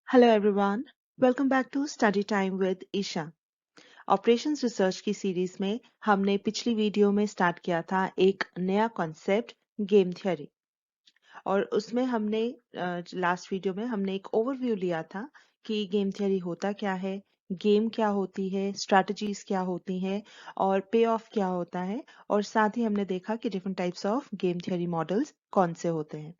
Hello everyone, welcome back to study time with Isha. Operations research की series में हमने पिछली वीडियो में स्टार्ट किया था एक नया कॉन्सेप्ट गेम थ्योरी। और उसमें हमने लास्ट वीडियो में हमने एक ओवरव्यू लिया था कि गेम थ्योरी होता क्या है, गेम क्या होती है, स्ट्रैटेजीज क्या होती हैं और पे ऑफ क्या होता है। और साथ ही हमने देखा कि different types of game theory models कौन से होते हैं।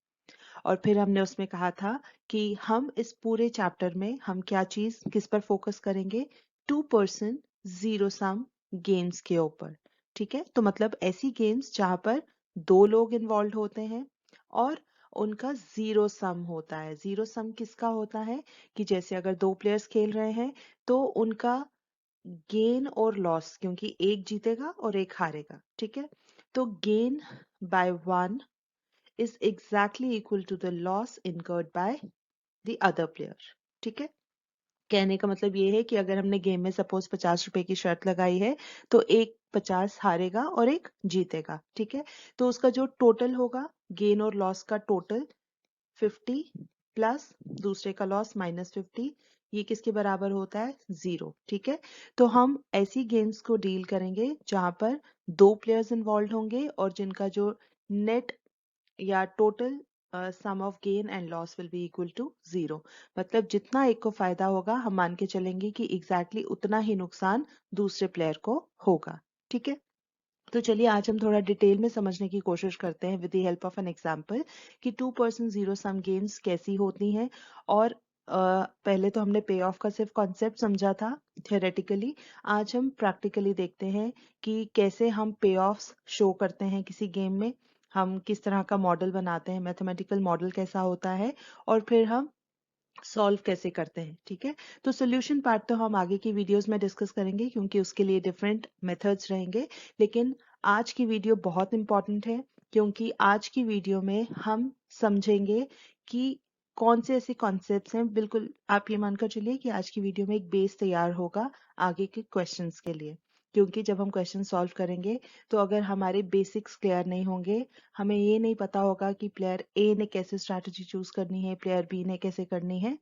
और फिर हमने उसमें कहा था कि हम इस पूरे चैप्टर में हम क्या चीज किस पर फोकस करेंगे, 2% जीरो सम गेम्स के ऊपर। ठीक है, तो मतलब ऐसी गेम्स जहां पर दो लोग इन्वॉल्व होते हैं और उनका जीरो सम होता है। जीरो सम किसका होता है कि जैसे अगर दो प्लेयर्स खेल रहे हैं तो उनका गेन और लॉस, क्योंकि एक जीतेगा और एक हारेगा। ठीक है, तो gain by one is exactly equal to the loss incurred by the other player। ठीक है, कहने का मतलब ये है कि अगर हमने गेम में सपोज 50 रुपए की शर्त लगाई है तो एक 50 हारेगा और एक जीतेगा। ठीक है, तो उसका जो टोटल होगा, गेन और लॉस का टोटल 50 प्लस दूसरे का लॉस -50, ये किसके बराबर होता है, जीरो। ठीक है, तो हम ऐसी गेम्स को डील करेंगे जहां पर दो प्लेयर्स इन्वॉल्व होंगे और जिनका जो नेट या total sum of gain and loss will be equal to zero. मतलब जितना एक को फायदा होगा हम मान के चलेंगे कि एग्जैक्टली उतना ही नुकसान दूसरे प्लेयर को होगा। ठीक है, तो चलिए आज हम थोड़ा डिटेल में समझने की कोशिश करते हैं with the help of an example कि 2% जीरो सम गेम्स कैसी होती हैं। और पहले तो हमने पे ऑफ का सिर्फ कॉन्सेप्ट समझा था थियोरेटिकली। आज हम प्रैक्टिकली देखते हैं कि कैसे हम पे ऑफ्स शो करते हैं किसी गेम में, हम किस तरह का मॉडल बनाते हैं, मैथमेटिकल मॉडल कैसा होता है और फिर हम सॉल्व कैसे करते हैं। ठीक है, तो सोल्यूशन पार्ट तो हम आगे की वीडियोस में डिस्कस करेंगे क्योंकि उसके लिए डिफरेंट मेथड्स रहेंगे। लेकिन आज की वीडियो बहुत इंपॉर्टेंट है क्योंकि आज की वीडियो में हम समझेंगे कि कौन से ऐसे कॉन्सेप्ट्स हैं। बिल्कुल आप ये मानकर चलिए कि आज की वीडियो में एक बेस तैयार होगा आगे के क्वेश्चंस के लिए। क्योंकि जब हम क्वेश्चन सॉल्व करेंगे तो अगर हमारे बेसिक्स क्लियर नहीं होंगे, हमें ये नहीं पता होगा कि प्लेयर ए ने कैसे स्ट्रैटेजी चूज करनी है, प्लेयर बी ने कैसे करनी है,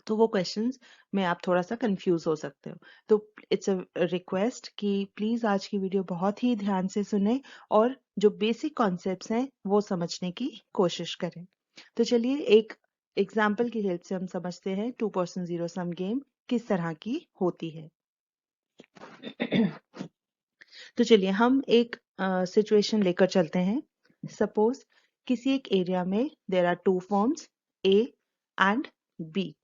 तो वो क्वेश्चंस में आप थोड़ा सा कंफ्यूज हो सकते हो। तो इट्स अ रिक्वेस्ट कि प्लीज आज की वीडियो बहुत ही ध्यान से सुने और जो बेसिक कॉन्सेप्ट्स हैं वो समझने की कोशिश करें। तो चलिए एक एग्जाम्पल की हेल्प से हम समझते हैं 2% जीरो सम गेम किस तरह की होती है। तो चलिए हम एक सिचुएशन लेकर चलते हैं। सपोज किसी एक एरिया में there are two forms A and B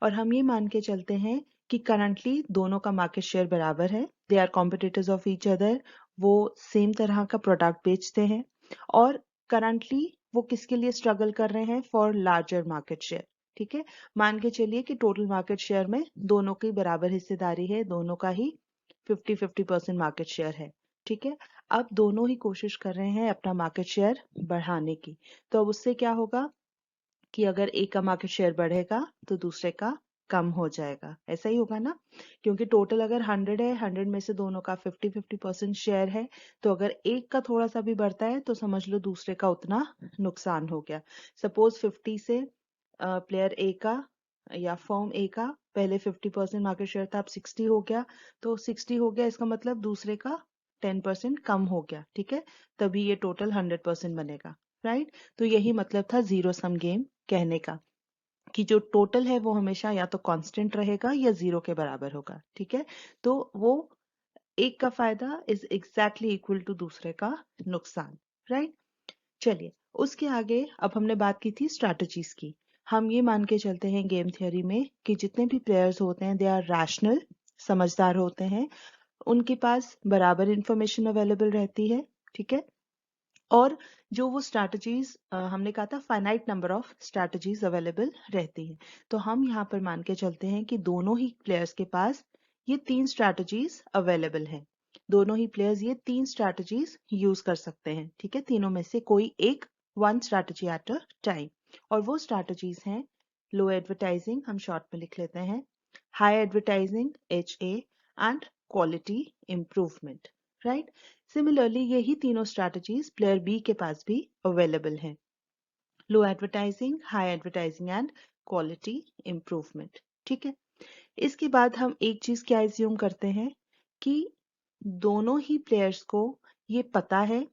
और हम ये मान के चलते हैं कि करंटली दोनों का मार्केट शेयर बराबर है, they are competitors of each other, वो सेम तरह का प्रोडक्ट बेचते हैं और करंटली वो किसके लिए स्ट्रगल कर रहे हैं, फॉर लार्जर मार्केट शेयर। ठीक है, मान के चलिए कि टोटल मार्केट शेयर में दोनों की बराबर हिस्सेदारी है, दोनों का ही 50-50% मार्केट शेयर है। ठीक है, अब दोनों ही कोशिश कर रहे हैं अपना मार्केट शेयर बढ़ाने की। तो अब उससे क्या होगा कि अगर एक का मार्केट शेयर बढ़ेगा तो दूसरे का कम हो जाएगा। ऐसा ही होगा ना, क्योंकि टोटल अगर 100 है, 100 में से दोनों का 50-50% शेयर है, तो अगर एक का थोड़ा सा भी बढ़ता है तो समझ लो दूसरे का उतना नुकसान हो गया। सपोज 50 से प्लेयर ए का या फर्म ए का पहले 50% मार्केट शेयर था, अब 60 हो गया। तो 60 हो गया इसका मतलब दूसरे का 10% कम हो गया। ठीक है, तभी ये टोटल 100% बनेगा। राइट, तो यही मतलब था जीरो सम गेम कहने का कि जो टोटल है वो हमेशा या तो कांस्टेंट रहेगा या जीरो के बराबर होगा। ठीक है, तो वो एक का फायदा इज एग्जैक्टली इक्वल टू दूसरे का नुकसान। राइट, चलिए उसके आगे अब हमने बात की थी स्ट्रैटेजीज की। हम ये मान के चलते हैं गेम थियोरी में कि जितने भी प्लेयर्स होते हैं दे आर रैशनल, समझदार होते हैं, उनके पास बराबर इंफॉर्मेशन अवेलेबल रहती है। ठीक है, और जो वो स्ट्रैटेजीज हमने कहा था finite number of strategies available रहती है। तो हम यहाँ पर मान के चलते हैं कि दोनों ही प्लेयर्स के पास ये तीन स्ट्रैटेजीज अवेलेबल हैं। दोनों ही प्लेयर्स ये तीन स्ट्रैटेजीज यूज कर सकते हैं। ठीक है, तीनों में से कोई एक one strategy at a time. और वो स्ट्रैटेजीज हैं लो एडवर्टाइजिंग, हम शॉर्ट में लिख लेते हैं, high advertising HA and quality improvement. Right, similarly यही तीनों स्ट्रैटेजीज प्लेयर बी के पास भी अवेलेबल हैं, low advertising, high advertising and quality improvement. ठीक है, इसके बाद हम एक चीज क्या एज्यूम करते हैं कि दोनों ही प्लेयर्स को ये पता है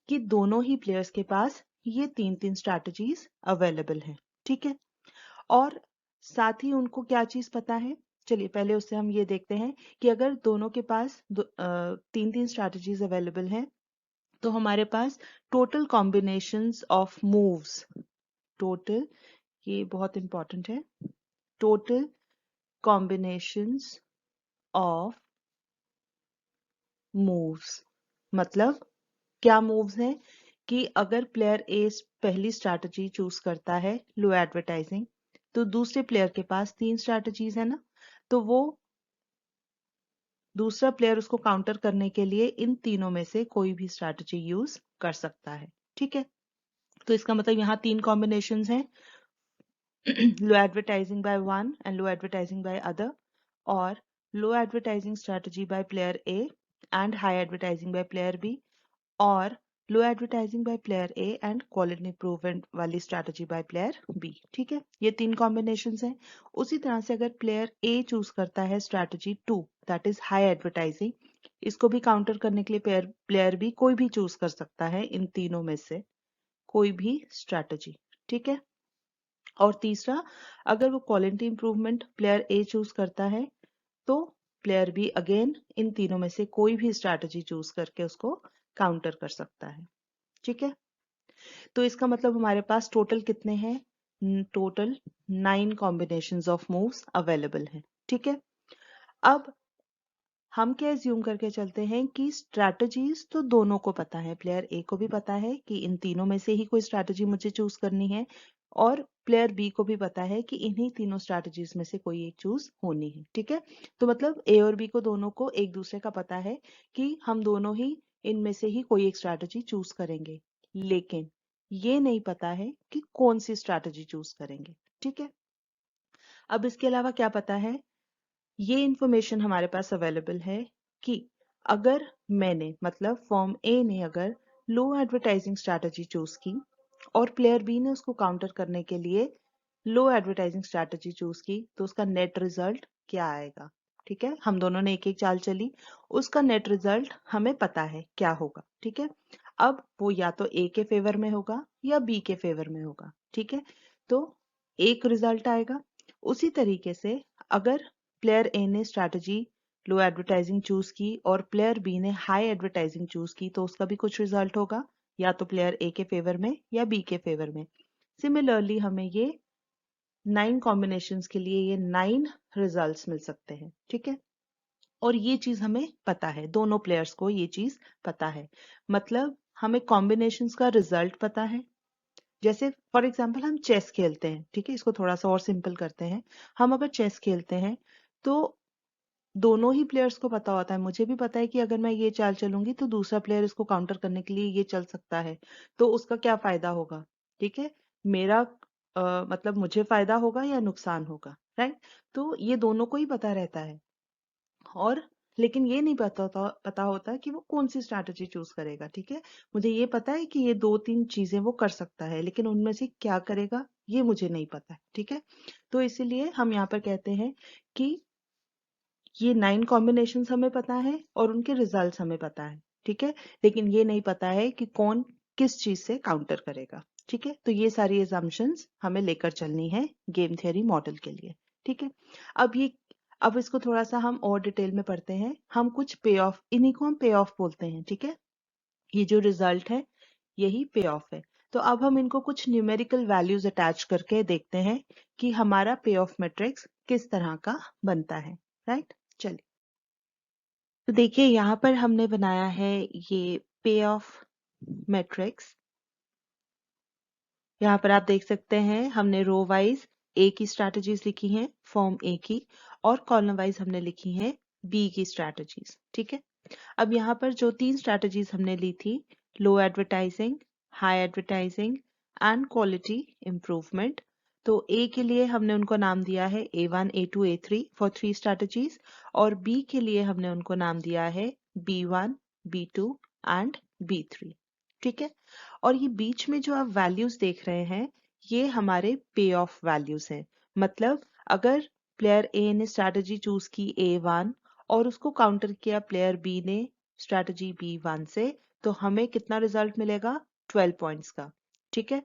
कि दोनों ही प्लेयर्स के पास ये तीन तीन स्ट्रैटेजीज अवेलेबल हैं। ठीक है, और साथ ही उनको क्या चीज पता है, चलिए पहले उससे हम ये देखते हैं कि अगर दोनों के पास तीन तीन स्ट्रैटेजीज अवेलेबल हैं तो हमारे पास total combinations of moves, total, ये बहुत इंपॉर्टेंट है, टोटल कॉम्बिनेशंस ऑफ मूव्स, मतलब क्या मूव्स हैं कि अगर प्लेयर ए पहली स्ट्रैटेजी चूज करता है लो एडवर्टाइजिंग, तो दूसरे प्लेयर के पास तीन स्ट्रैटेजीज है ना, तो वो दूसरा प्लेयर उसको काउंटर करने के लिए इन तीनों में से कोई भी स्ट्रैटेजी यूज कर सकता है। ठीक है, तो इसका मतलब यहाँ तीन कॉम्बिनेशंस हैं, low advertising by one and low advertising by other, और low advertising strategy by player A and high advertising by player B, और low advertising by player A and quality improvement वाली स्ट्रैटेजी बाय प्लेयर बी। ठीक है, ये तीन combinations हैं। उसी तरह से अगर प्लेयर ए चूज करता है strategy two, that is high advertising, इसको भी काउंटर करने के लिए प्लेयर बी कोई भी चूज कर सकता है इन तीनों में से कोई भी स्ट्रैटेजी। ठीक है, और तीसरा, अगर वो क्वालिटी इंप्रूवमेंट प्लेयर ए चूज करता है तो प्लेयर बी अगेन इन तीनों में से कोई भी स्ट्रैटेजी चूज करके उसको काउंटर कर सकता है। ठीक है, तो इसका मतलब हमारे पास टोटल कितने हैं, total 9 combinations of moves available हैं। ठीक है, अब हम क्या एज्यूम करके चलते हैं कि स्ट्रैटेजीज तो दोनों को पता है, प्लेयर ए को भी पता है कि इन तीनों में से ही कोई स्ट्रैटेजी मुझे चूज करनी है, और प्लेयर बी को भी पता है कि इन्हीं तीनों स्ट्रैटेजीज में से कोई एक चूज होनी है। ठीक है, तो मतलब ए और बी को दोनों को एक दूसरे का पता है कि हम दोनों ही इनमें से ही कोई एक स्ट्रैटेजी चूज करेंगे, लेकिन ये नहीं पता है कि कौन सी स्ट्रैटेजी चूज करेंगे। ठीक है, अब इसके अलावा क्या पता है, ये इंफॉर्मेशन हमारे पास अवेलेबल है कि अगर मैंने, मतलब फॉर्म ए ने अगर लो एडवर्टाइजिंग स्ट्रैटेजी चूज की और प्लेयर बी ने उसको काउंटर करने के लिए लो एडवर्टाइजिंग स्ट्रैटेजी चूज की, तो उसका नेट रिजल्ट क्या आएगा। ठीक है, हम दोनों ने एक एक चाल चली, उसका नेट रिजल्ट हमें पता है क्या होगा। ठीक है, अब वो या तो ए के फेवर में होगा या बी के फेवर में होगा। ठीक है, तो एक रिजल्ट आएगा। उसी तरीके से अगर प्लेयर ए ने स्ट्रैटेजी लो एडवर्टाइजिंग चूज की और प्लेयर बी ने हाई एडवर्टाइजिंग चूज की, तो उसका भी कुछ रिजल्ट होगा, या तो प्लेयर ए के फेवर में या बी के फेवर में। सिमिलरली हमें ये 9 कॉम्बिनेशंस के लिए ये 9 रिजल्ट्स मिल सकते हैं। ठीक है, और ये चीज हमें पता है, दोनों प्लेयर्स को ये चीज पता है, मतलब हमें कॉम्बिनेशंस का रिजल्ट पता है। जैसे फॉर एग्जाम्पल हम चेस खेलते हैं, ठीक है, इसको थोड़ा सा और सिंपल करते हैं। हम अगर चेस खेलते हैं तो दोनों ही प्लेयर्स को पता होता है, मुझे भी पता है कि अगर मैं ये चाल चलूंगी तो दूसरा प्लेयर इसको काउंटर करने के लिए ये चल सकता है, तो उसका क्या फायदा होगा। ठीक है, मेरा मतलब मुझे फायदा होगा या नुकसान होगा, राइट। तो ये दोनों को ही पता रहता है, और लेकिन ये नहीं पता होता कि वो कौन सी स्ट्रैटेजी चूज करेगा। ठीक है, मुझे ये पता है कि ये दो तीन चीजें वो कर सकता है, लेकिन उनमें से क्या करेगा ये मुझे नहीं पता है। ठीक है, तो इसीलिए हम यहाँ पर कहते हैं कि ये 9 कॉम्बिनेशंस हमें पता है और उनके रिजल्ट्स हमें पता है। ठीक है, लेकिन ये नहीं पता है कि कौन किस चीज से काउंटर करेगा। ठीक है, तो ये सारी एजम्पशंस हमें लेकर चलनी है गेम थियरी मॉडल के लिए। ठीक है, अब इसको थोड़ा सा हम और डिटेल में पढ़ते हैं। हम कुछ पे ऑफ, इन्हीं को हम पे ऑफ बोलते हैं। ठीक है, ये जो रिजल्ट है यही पे ऑफ है। तो अब हम इनको कुछ न्यूमेरिकल वैल्यूज अटैच करके देखते हैं कि हमारा पे ऑफ मैट्रिक्स किस तरह का बनता है। राइट, चलिए, तो देखिए यहाँ पर हमने बनाया है ये पे ऑफ मैट्रिक्स। यहाँ पर आप देख सकते हैं हमने रो वाइज ए की स्ट्रैटेजीज लिखी हैं, फॉर्म ए की, और कॉलम वाइज हमने लिखी हैं बी की स्ट्रैटेजीज। ठीक है, अब यहाँ पर जो तीन स्ट्रैटेजीज हमने ली थी, low advertising, high advertising and quality improvement, तो ए के लिए हमने उनको नाम दिया है A1, A2, A3 for 3 strategies, और बी के लिए हमने उनको नाम दिया है B1, B2 एंड B3। ठीक है, और ये बीच में जो आप वैल्यूज देख रहे हैं ये हमारे पे ऑफ वैल्यूज हैं, मतलब अगर प्लेयर ए ने स्ट्रैटेजी चूज की A1 और उसको काउंटर किया प्लेयर बी ने स्ट्रैटेजी B1 से, तो हमें कितना रिजल्ट मिलेगा? 12 पॉइंट्स का। ठीक है,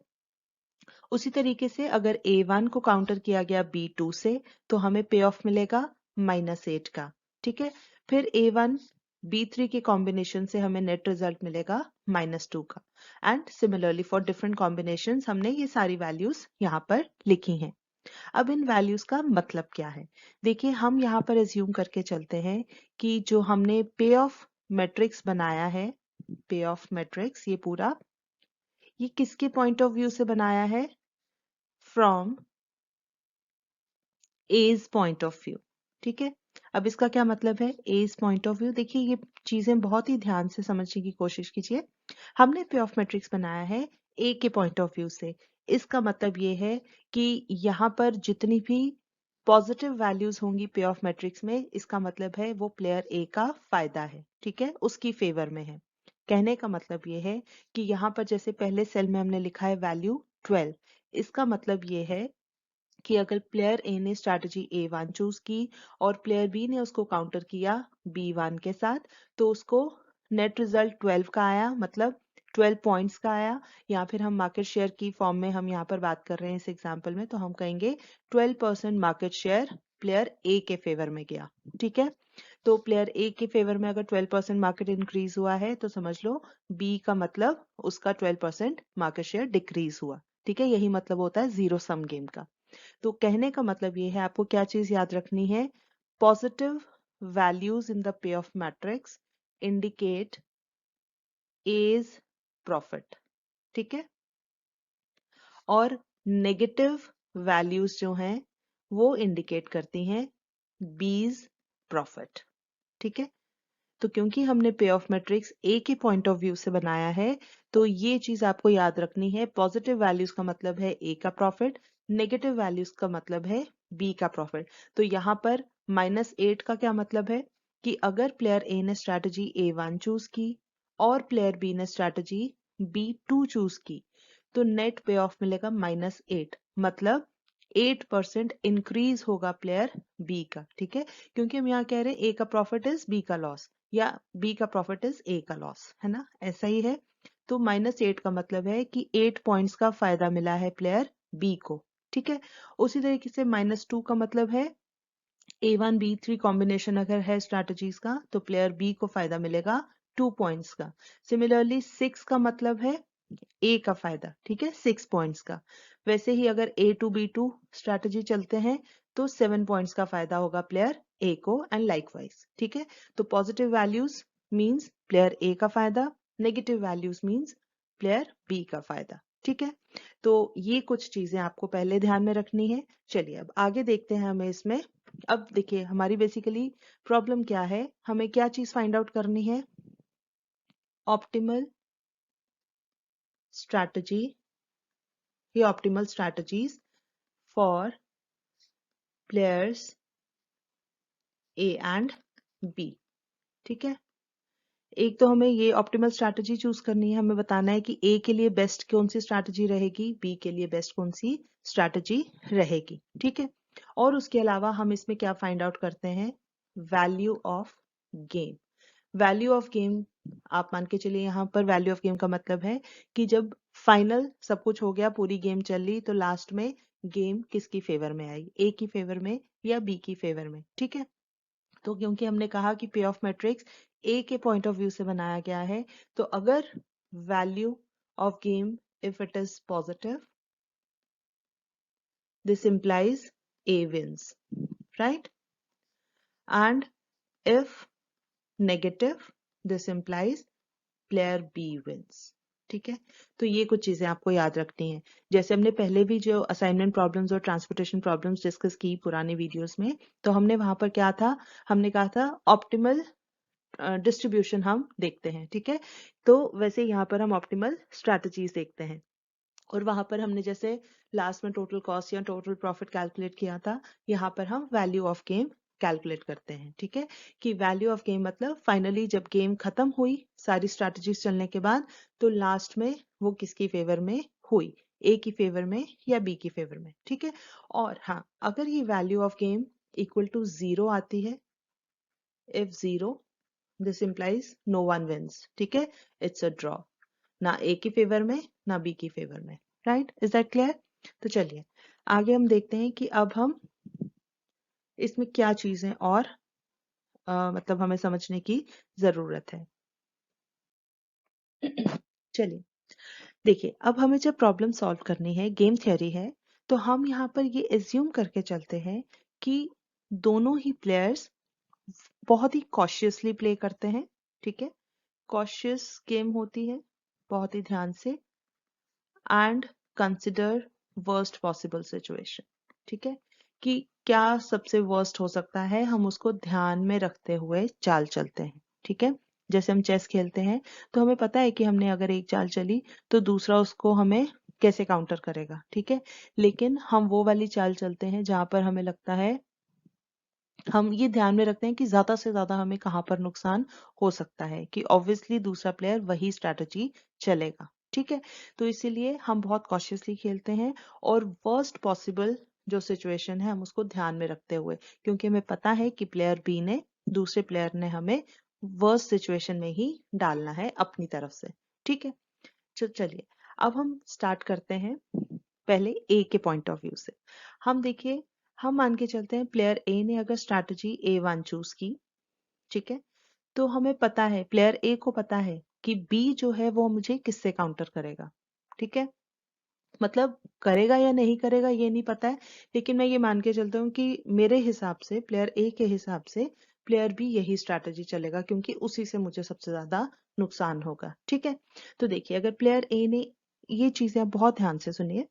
उसी तरीके से अगर A1 को काउंटर किया गया B2 से, तो हमें पे ऑफ मिलेगा -8 का। ठीक है, फिर A1 B3 के कॉम्बिनेशन से हमें नेट रिजल्ट मिलेगा -2 का। And similarly for different combination हमने ये सारी वैल्यूज यहाँ पर लिखी हैं। अब इन वैल्यूज का मतलब क्या है? देखिए, हम यहाँ पर एज्यूम करके चलते हैं कि जो हमने पे ऑफ मैट्रिक्स बनाया है, पे ऑफ मैट्रिक्स ये पूरा, ये किसके पॉइंट ऑफ व्यू से बनाया है? From A's point of view. ठीक है, अब इसका क्या मतलब है? एज पॉइंट ऑफ व्यू, देखिए ये चीजें बहुत ही ध्यान से समझने की कोशिश कीजिए। हमने पे ऑफ मैट्रिक्स बनाया है ए के पॉइंट ऑफ व्यू से। इसका मतलब ये है कि यहाँ पर जितनी भी पॉजिटिव वैल्यूज होंगी पे ऑफ मैट्रिक्स में, इसका मतलब है वो प्लेयर ए का फायदा है। ठीक है, उसकी फेवर में है। कहने का मतलब ये है कि यहाँ पर जैसे पहले सेल में हमने लिखा है वैल्यू 12, इसका मतलब ये है कि अगर प्लेयर ए ने स्ट्रैटेजी A1 चूज की और प्लेयर बी ने उसको काउंटर किया B1 के साथ, तो उसको नेट रिजल्ट 12 का आया, मतलब 12 पॉइंट्स का आया। या फिर हम मार्केट शेयर की फॉर्म में हम यहाँ पर बात कर रहे हैं इस एग्जांपल में, तो हम कहेंगे 12% मार्केट शेयर प्लेयर ए के फेवर में गया। ठीक है, तो प्लेयर ए के फेवर में अगर 12% मार्केट इंक्रीज हुआ है, तो समझ लो बी का मतलब उसका 12% मार्केट शेयर डिक्रीज हुआ। ठीक है, यही मतलब होता है जीरो सम गेम का। तो कहने का मतलब ये है, आपको क्या चीज याद रखनी है? Positive values in the payoff matrix indicate A's profit. ठीक है, और नेगेटिव वैल्यूज जो हैं वो इंडिकेट करती हैं बीज प्रॉफिट। ठीक है, तो क्योंकि हमने पे ऑफ मैट्रिक्स ए के पॉइंट ऑफ व्यू से बनाया है, तो ये चीज आपको याद रखनी है। पॉजिटिव वैल्यूज का मतलब है ए का प्रॉफिट, नेगेटिव वैल्यूज का मतलब है बी का प्रॉफिट। तो यहाँ पर -8 का क्या मतलब है कि अगर प्लेयर ए ने स्ट्रैटेजी A1 चूज की और प्लेयर बी ने स्ट्रैटेजी B2 चूज की, तो नेट पे ऑफ मिलेगा -8, मतलब 8% इंक्रीज होगा प्लेयर बी का। ठीक है, क्योंकि हम यहाँ कह रहे हैं ए का प्रॉफिट इज बी का लॉस, या बी का प्रॉफिट इज ए का लॉस, है ना, ऐसा ही है। तो -8 का मतलब है कि 8 पॉइंट्स का फायदा मिला है प्लेयर बी को। ठीक है, उसी तरीके से -2 का मतलब है A1 B3 कॉम्बिनेशन अगर है स्ट्रैटेजीज का, तो प्लेयर बी को फायदा मिलेगा 2 पॉइंट्स का। सिमिलरली 6 का मतलब है ए का फायदा। ठीक है, 6 पॉइंट्स का। वैसे ही अगर A2 B2 स्ट्रैटेजी चलते हैं, तो 7 पॉइंट्स का फायदा होगा प्लेयर ए को, एंड लाइकवाइज। ठीक है, तो positive values means player A का फायदा, negative values means player B का फायदा। ठीक है, तो ये कुछ चीजें आपको पहले ध्यान में रखनी है। चलिए अब आगे देखते हैं हमें इसमें। अब देखिए हमारी बेसिकली प्रॉब्लम क्या है, हमें क्या चीज फाइंड आउट करनी है? ऑप्टिमल स्ट्रैटेजी या optimal strategies for players A and B. ठीक है, एक तो हमें ये ऑप्टिमल स्ट्रैटेजी चूज करनी है, हमें बताना है कि ए के लिए बेस्ट कौन सी स्ट्रैटेजी रहेगी, बी के लिए बेस्ट कौन सी स्ट्रैटेजी रहेगी। ठीक है, और उसके अलावा हम इसमें क्या फाइंड आउट करते हैं? Value of game. Value of game, आप मान के चलिए यहाँ पर वैल्यू ऑफ गेम का मतलब है कि जब फाइनल सब कुछ हो गया, पूरी गेम चल ली, तो लास्ट में गेम किसकी फेवर में आई, ए की फेवर में या बी की फेवर में। ठीक है, तो क्योंकि हमने कहा कि पे ऑफ मैट्रिक्स ए के पॉइंट ऑफ व्यू से बनाया गया है, तो अगर value of game if it is positive, this implies A wins, right? And if negative, this implies player B wins. ठीक है, तो ये कुछ चीजें आपको याद रखनी है। जैसे हमने पहले भी जो असाइनमेंट प्रॉब्लम्स और ट्रांसपोर्टेशन प्रॉब्लम्स डिस्कस की पुराने वीडियोस में, तो हमने वहां पर क्या था, हमने कहा था ऑप्टिमल डिस्ट्रीब्यूशन हम देखते हैं। ठीक है, तो वैसे यहाँ पर हम ऑप्टिमल स्ट्रैटेजीज देखते हैं, और वहां पर हमने जैसे लास्ट में टोटल कॉस्ट या टोटल प्रॉफिट कैलकुलेट किया था, यहाँ पर हम वैल्यू ऑफ गेम कैलकुलेट करते हैं। ठीक है, कि वैल्यू ऑफ गेम मतलब फाइनली जब गेम खत्म हुई सारी स्ट्रैटेजीज चलने के बाद, तो लास्ट में वो किसकी फेवर में हुई, ए की फेवर में या बी की फेवर में, ठीक है। और हाँ, अगर ये value of game equal to 0 आती है, if 0, this implies no one wins, ठीक है, इट्स अ ड्रॉ, ना ए की फेवर में ना बी की फेवर में, राइट, इज दैट क्लियर? तो चलिए आगे हम देखते हैं कि अब हम इसमें क्या चीजें और मतलब हमें समझने की जरूरत है। चलिए देखिए, अब हमें जब प्रॉब्लम सॉल्व करनी है, गेम थ्योरी है, तो हम यहाँ पर ये एज्यूम करके चलते हैं कि दोनों ही प्लेयर्स बहुत ही कॉशियसली प्ले करते हैं, ठीक है, कॉशियस गेम होती है, बहुत ही ध्यान से, and consider worst possible situation, ठीक है, कि क्या सबसे वर्स्ट हो सकता है, हम उसको ध्यान में रखते हुए चाल चलते हैं, ठीक है। जैसे हम चेस खेलते हैं तो हमें पता है कि हमने अगर एक चाल चली तो दूसरा उसको हमें कैसे काउंटर करेगा, ठीक है, लेकिन हम वो वाली चाल चलते हैं जहां पर हमें लगता है, हम ये ध्यान में रखते हैं कि ज्यादा से ज्यादा हमें कहाँ पर नुकसान हो सकता है, कि ऑब्वियसली दूसरा प्लेयर वही स्ट्रैटेजी चलेगा, ठीक है। तो इसीलिए हम बहुत कॉशियसली खेलते हैं और वर्स्ट पॉसिबल जो सिचुएशन है हम उसको ध्यान में रखते हुए, क्योंकि हमें पता है कि प्लेयर बी ने, दूसरे प्लेयर ने हमें वर्स्ट सिचुएशन में ही डालना है अपनी तरफ से, ठीक है। चलिए अब हम स्टार्ट करते हैं पहले ए के पॉइंट ऑफ व्यू से। हम देखिए, हम मान के चलते हैं प्लेयर ए ने अगर स्ट्रैटेजी A1 चूज की, ठीक है, तो हमें पता है, प्लेयर ए को पता है कि बी जो है वो मुझे किससे काउंटर करेगा, ठीक है, मतलब करेगा या नहीं करेगा ये नहीं पता है, लेकिन मैं ये मान के चलता हूँ कि मेरे हिसाब से, प्लेयर ए के हिसाब से, प्लेयर बी यही स्ट्रैटेजी चलेगा क्योंकि उसी से मुझे सबसे ज्यादा नुकसान होगा, ठीक है। तो देखिए, अगर प्लेयर ए ने, ये चीजें आप बहुत ध्यान से सुनिए,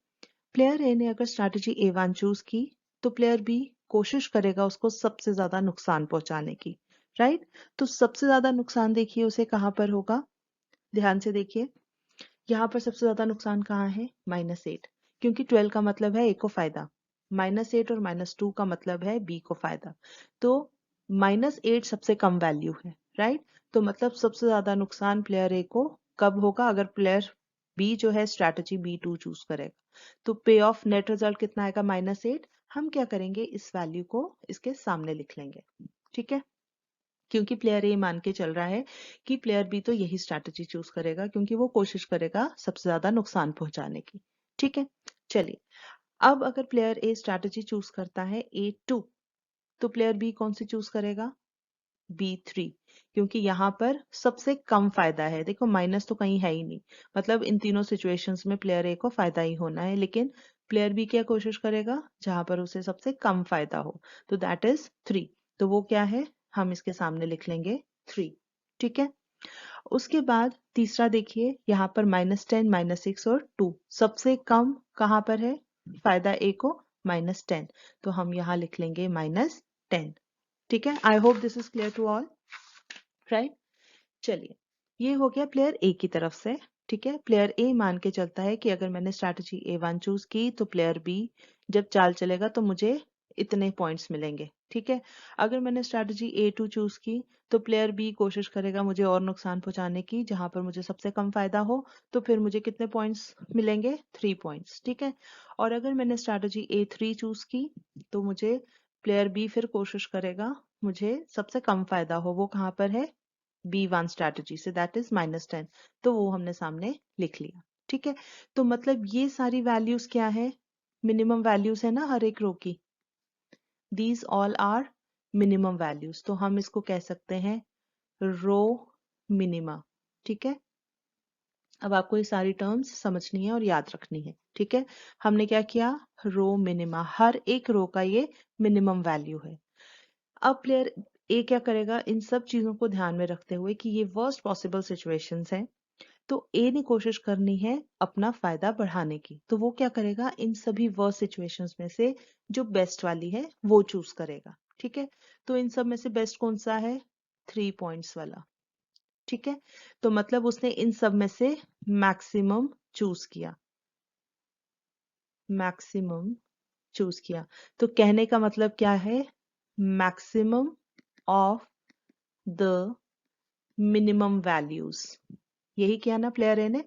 प्लेयर ए ने अगर स्ट्रैटेजी A1 चूज की तो प्लेयर बी कोशिश करेगा उसको सबसे ज्यादा नुकसान पहुंचाने की, राइट। तो सबसे ज्यादा नुकसान देखिए उसे कहां पर होगा, ध्यान से देखिए, यहाँ पर सबसे ज्यादा नुकसान कहाँ है, -8, क्योंकि 12 का मतलब है ए को फायदा, -8 और -2 का मतलब है बी को फायदा, तो -8 सबसे कम वैल्यू है, राइट। तो मतलब सबसे ज्यादा नुकसान प्लेयर ए को कब होगा, अगर प्लेयर बी जो है स्ट्रैटेजी B2 चूज करेगा, तो पे ऑफ नेट रिजल्ट कितना आएगा, -8, हम क्या करेंगे, इस वैल्यू को इसके सामने लिख लेंगे, ठीक है, क्योंकि प्लेयर ए मान के चल रहा है कि प्लेयर बी तो यही स्ट्रैटेजी चूज करेगा क्योंकि वो कोशिश करेगा सबसे ज्यादा नुकसान पहुंचाने की, ठीक है। चलिए, अब अगर प्लेयर ए स्ट्रैटेजी चूज करता है A2, तो प्लेयर बी कौन सी चूज करेगा, B3, क्योंकि यहाँ पर सबसे कम फायदा है, देखो माइनस तो कहीं है ही नहीं, मतलब इन तीनों सिचुएशंस में प्लेयर ए को फायदा ही होना है, लेकिन प्लेयर बी क्या कोशिश करेगा, जहां पर उसे सबसे कम फायदा हो, तो दैट इज 3, तो वो क्या है, हम इसके सामने लिख लेंगे 3, ठीक है। उसके बाद तीसरा देखिए, यहाँ पर -10, -6 और 2, सबसे कम कहाँ पर है, फायदा ए को, -10, तो हम यहाँ लिख लेंगे -10, ठीक है। I hope this is clear to all, right. चलिए, ये हो गया प्लेयर ए की तरफ से, ठीक है। प्लेयर ए मान के चलता है कि अगर मैंने स्ट्रैटेजी A1 चूज की तो प्लेयर बी जब चाल चलेगा तो मुझे इतने पॉइंट्स मिलेंगे, ठीक है। अगर मैंने स्ट्रैटेजी A2 चूज की तो प्लेयर बी कोशिश करेगा मुझे और नुकसान पहुंचाने की, जहां पर मुझे सबसे कम फायदा हो, तो फिर मुझे कितने पॉइंट्स मिलेंगे, 3 पॉइंट्स, ठीक है। और अगर मैंने स्ट्रैटेजी A3 चूज की तो मुझे प्लेयर बी फिर कोशिश करेगा मुझे सबसे कम फायदा हो, वो कहाँ पर है, B1 स्ट्रैटेजी से, दैट इज -10, तो वो हमने सामने लिख लिया, ठीक है। तो मतलब ये सारी वैल्यूज क्या है, मिनिमम वैल्यूज है ना हर एक रो की, these all are minimum values, तो हम इसको कह सकते हैं रो मिनिमा, ठीक है। अब आपको ये सारी टर्म्स समझनी है और याद रखनी है, ठीक है। हमने क्या किया, रो मिनिमा, हर एक रो का ये मिनिमम वैल्यू है। अब प्लेयर ए क्या करेगा, इन सब चीजों को ध्यान में रखते हुए कि ये वर्स्ट पॉसिबल सिचुएशंस हैं, तो ए ने कोशिश करनी है अपना फायदा बढ़ाने की, तो वो क्या करेगा, इन सभी वर्स्ट सिचुएशंस में से जो बेस्ट वाली है वो चूज करेगा, ठीक है। तो इन सब में से बेस्ट कौन सा है, 3 पॉइंट्स वाला, ठीक है। तो मतलब उसने इन सब में से मैक्सिमम चूज किया, मैक्सिमम चूज किया, तो कहने का मतलब क्या है, maximum of the minimum values, यही किया ना प्लेयर ए ने।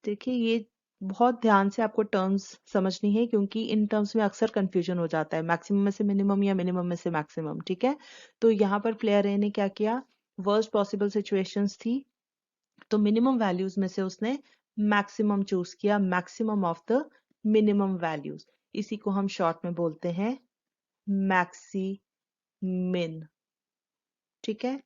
देखिए, ये बहुत ध्यान से आपको टर्म्स समझनी है, क्योंकि इन टर्म्स में अक्सर कंफ्यूजन हो जाता है, मैक्सिमम में से मिनिमम या मिनिमम में से मैक्सिमम। ठीक है, तो यहाँ पर प्लेयर ए ने क्या किया, वर्स्ट पॉसिबल सिचुएशंस थी, तो मिनिमम वैल्यूज में से उसने मैक्सिमम चूज किया, maximum of the minimum values. इसी को हम शॉर्ट में बोलते हैं मैक्सी मिन। ठीक है,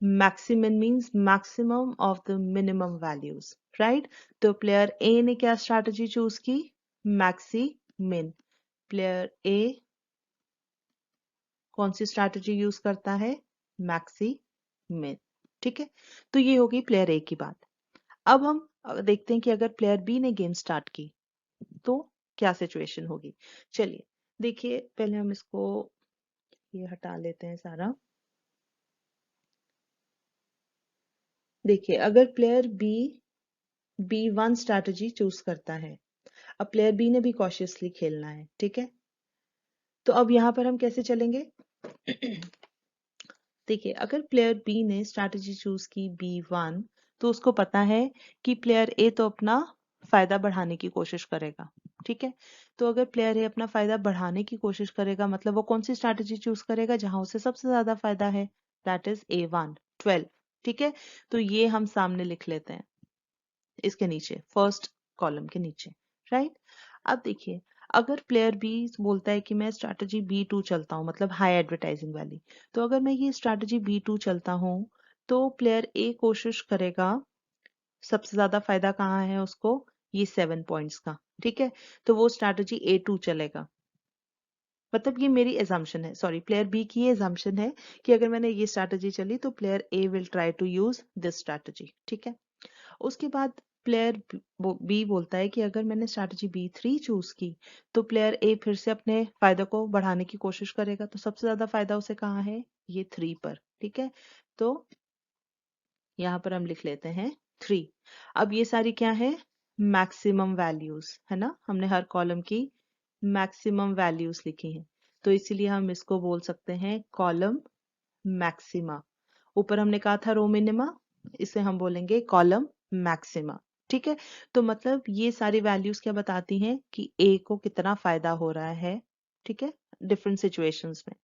maximum means maximum of the minimum values, right. तो प्लेयर ए ने क्या स्ट्रैटेजी चूज की, मैक्सी मिन। प्लेयर ए कौन सी स्ट्रैटेजी यूज करता है, मैक्सी मिन। ठीक है, तो ये होगी प्लेयर ए की बात। अब हम देखते हैं कि अगर प्लेयर बी ने गेम स्टार्ट की तो क्या सिचुएशन होगी। चलिए देखिए, पहले हम इसको ये हटा लेते हैं सारा। देखिए, अगर player B B1 strategy choose करता है, अब प्लेयर बी ने भी कॉशियसली खेलना है। ठीक है, तो अब यहां पर हम कैसे चलेंगे। देखिए, अगर प्लेयर बी ने स्ट्रैटेजी चूज की B1, तो उसको पता है कि प्लेयर ए तो अपना फायदा बढ़ाने की कोशिश करेगा। ठीक है, तो अगर प्लेयर ए अपना फायदा बढ़ाने की कोशिश करेगा, मतलब वो कौन सी स्ट्रैटेजी चूज करेगा, जहां उसे सबसे ज्यादा फायदा है, दैट इज A1 12। ठीक है, तो ये हम सामने लिख लेते हैं, इसके नीचे फर्स्ट कॉलम के नीचे, राइट। अब देखिए, अगर प्लेयर बी बोलता है कि मैं स्ट्रैटेजी B2 चलता हूँ, मतलब हाई एडवर्टाइजिंग वाली, तो अगर मैं ये स्ट्रैटेजी B2 चलता हूँ, तो प्लेयर ए कोशिश करेगा, सबसे ज्यादा फायदा कहाँ है उसको, ये 7 पॉइंट्स का। ठीक है, तो वो स्ट्रैटेजी A2 चलेगा। मतलब ये मेरी एजम्पशन है, सॉरी, प्लेयर बी की ये एजम्पशन है कि अगर मैंने ये स्ट्रैटेजी चली तो player A will try to use this strategy. ठीक है, उसके बाद प्लेयर बी बोलता है कि अगर मैंने स्ट्रैटेजी B3 चूज की तो प्लेयर ए फिर से अपने फायदे को बढ़ाने की कोशिश करेगा, तो सबसे ज्यादा फायदा उसे कहाँ है, ये 3 पर। ठीक है, तो यहाँ पर हम लिख लेते हैं 3। अब ये सारी क्या है, मैक्सिमम वैल्यूज है ना, हमने हर कॉलम की मैक्सिमम वैल्यूज लिखी हैं, तो इसीलिए हम इसको बोल सकते हैं कॉलम मैक्सिमा। ऊपर हमने कहा था रो मिनिमा, इसे हम बोलेंगे कॉलम मैक्सिमा। ठीक है, तो मतलब ये सारी वैल्यूज क्या बताती हैं कि ए को कितना फायदा हो रहा है। ठीक है, डिफरेंट सिचुएशंस में।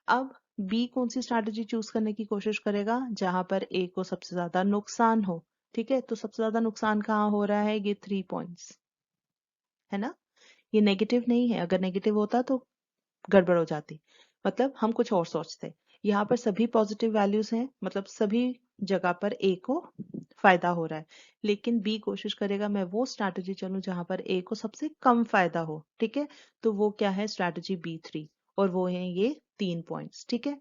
अब बी कौन सी स्ट्रैटेजी चूज करने की कोशिश करेगा, जहां पर ए को सबसे ज्यादा नुकसान हो। ठीक है, तो सबसे ज्यादा नुकसान कहाँ हो रहा है, ये 3 पॉइंट्स है ना, ये नेगेटिव नहीं है, अगर नेगेटिव होता तो गड़बड़ हो जाती, मतलब हम कुछ और सोचते। यहाँ पर सभी पॉजिटिव वैल्यूज हैं, मतलब सभी जगह पर ए को फायदा हो रहा है, लेकिन बी कोशिश करेगा मैं वो स्ट्रैटेजी चलूं जहां पर ए को सबसे कम फायदा हो। ठीक है, तो वो क्या है, स्ट्रैटेजी B3, और वो है ये 3 पॉइंट्स। ठीक है,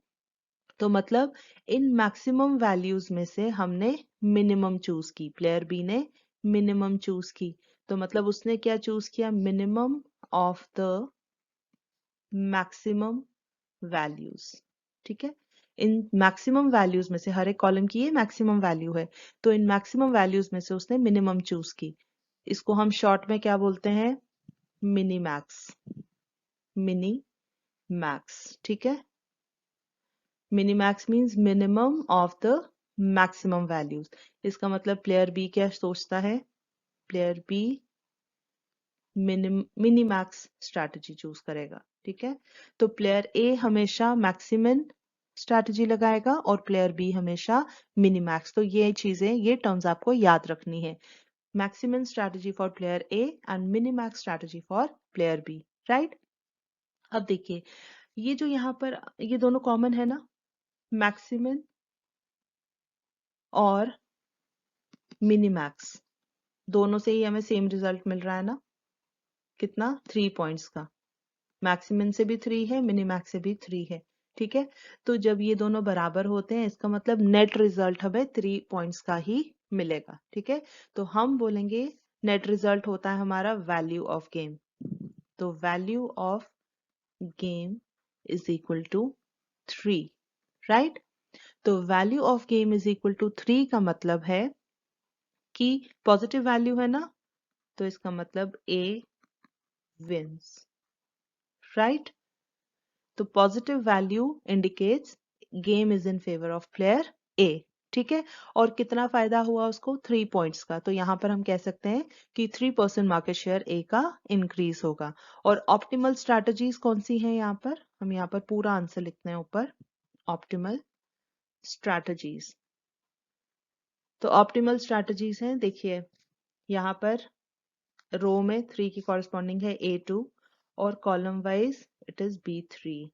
तो मतलब इन मैक्सिमम वैल्यूज में से हमने मिनिमम चूज की, प्लेयर बी ने मिनिमम चूज की, तो मतलब उसने क्या चूज किया, minimum of the maximum values. ठीक है, इन मैक्सिमम वैल्यूज में से हर एक कॉलम की ये मैक्सिमम वैल्यू है, तो इन मैक्सिमम वैल्यूज में से उसने मिनिमम चूज की। इसको हम शॉर्ट में क्या बोलते हैं, मिनी मैक्स। मिनी मैक्स, ठीक है, minimax means minimum of the maximum values. इसका मतलब प्लेयर बी क्या सोचता है, player B minimax strategy choose करेगा। ठीक है, तो प्लेयर ए हमेशा मैक्सिमम स्ट्रैटेजी लगाएगा और प्लेयर बी हमेशा मिनी मैक्स। तो ये चीजें, ये टर्म्स आपको याद रखनी है, maximum strategy for player A and minimax strategy for player B, right. अब देखिए, ये जो यहाँ पर ये दोनों कॉमन है ना, मैक्सिमम और मिनी मैक्स, दोनों से ही हमें सेम रिजल्ट मिल रहा है ना, कितना, 3 पॉइंट्स का। मैक्सिमम से भी 3 है, मिनी मैक्स से भी 3 है। ठीक है, तो जब ये दोनों बराबर होते हैं, इसका मतलब नेट रिजल्ट हमें 3 पॉइंट्स का ही मिलेगा। ठीक है, तो हम बोलेंगे नेट रिजल्ट होता है हमारा वैल्यू ऑफ गेम। तो value of game is equal to 3, right. तो value of game is equal to 3 का मतलब है कि पॉजिटिव वैल्यू है ना, तो इसका मतलब ए विंस, राइट। तो positive value indicates game is in favour of player ए। ठीक है। और कितना फायदा हुआ उसको, 3 पॉइंट्स का। तो यहाँ पर हम कह सकते हैं कि 3% मार्केट शेयर ए का इंक्रीज होगा। और ऑप्टिमल स्ट्रैटेजीज कौन सी हैं यहाँ पर, हम यहाँ पर पूरा आंसर लिखते हैं ऊपर, ऑप्टिमल स्ट्रैटेजीज। तो ऑप्टिमल स्ट्रैटेजीज हैं, देखिए यहाँ पर रो में 3 की कॉरेस्पॉन्डिंग है A2 और column wise it is B3।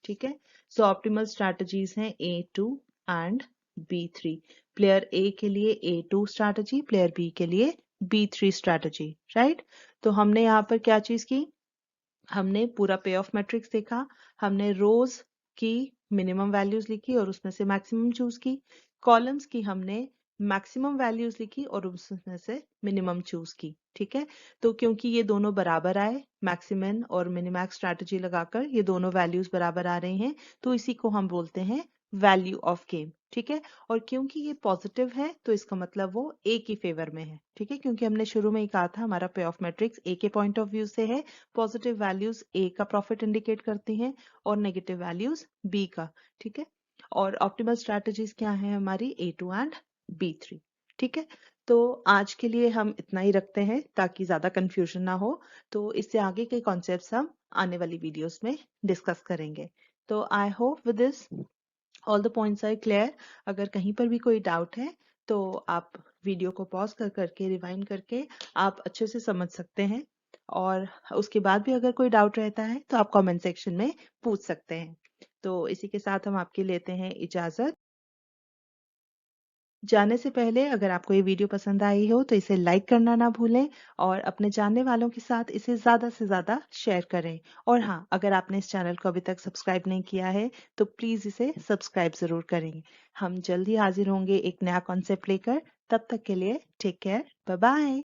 ठीक है। सो ऑप्टिमल स्ट्रैटेजीज हैं A2 and B3। Player A के लिए A2 स्ट्रैटेजी, प्लेयर B के लिए B3 स्ट्रैटेजी, राइट। तो हमने यहाँ पर क्या चीज की, हमने पूरा पे ऑफ मैट्रिक्स देखा, हमने रोज की मिनिमम वैल्यूज लिखी और उसमें से मैक्सिमम चूज की, कॉलम्स की हमने मैक्सिमम वैल्यूज लिखी और उसमें से मिनिमम चूज की। ठीक है। तो क्योंकि ये दोनों बराबर आए, मैक्सिमम और मिनिमैक्स स्ट्रैटेजी लगाकर ये दोनों वैल्यूज बराबर आ रही हैं, तो इसी को हम बोलते हैं वैल्यू ऑफ गेम। ठीक है। और क्योंकि ये पॉजिटिव है तो इसका मतलब वो ए की फेवर में है। ठीक है। क्योंकि हमने शुरू में ही कहा था हमारा पे ऑफ मैट्रिक्स ए के पॉइंट ऑफ व्यू से है, पॉजिटिव वैल्यूज ए का प्रॉफिट इंडिकेट करती हैं और नेगेटिव वैल्यूज बी का। ठीक है। और ऑप्टिमल स्ट्रैटेजीज क्या है हमारी, A2 एंड B3। ठीक है। तो आज के लिए हम इतना ही रखते हैं ताकि ज्यादा कंफ्यूजन ना हो। तो इससे आगे के कॉन्सेप्ट्स हम आने वाली वीडियोस में डिस्कस करेंगे। तो I hope with this all the points are clear. अगर कहीं पर भी कोई डाउट है तो आप वीडियो को पॉज कर करके रिवाइंड करके आप अच्छे से समझ सकते हैं। और उसके बाद भी अगर कोई डाउट रहता है तो आप कमेंट सेक्शन में पूछ सकते हैं। तो इसी के साथ हम आपके लेते हैं इजाजत। जाने से पहले अगर आपको ये वीडियो पसंद आई हो तो इसे लाइक करना ना भूलें और अपने जानने वालों के साथ इसे ज़्यादा से ज़्यादा शेयर करें। और हाँ, अगर आपने इस चैनल को अभी तक सब्सक्राइब नहीं किया है तो प्लीज़ इसे सब्सक्राइब ज़रूर करें। हम जल्दी हाजिर होंगे एक नया कॉन्सेप्ट लेकर। तब तक के लिए टेक केयर, बाय बाय।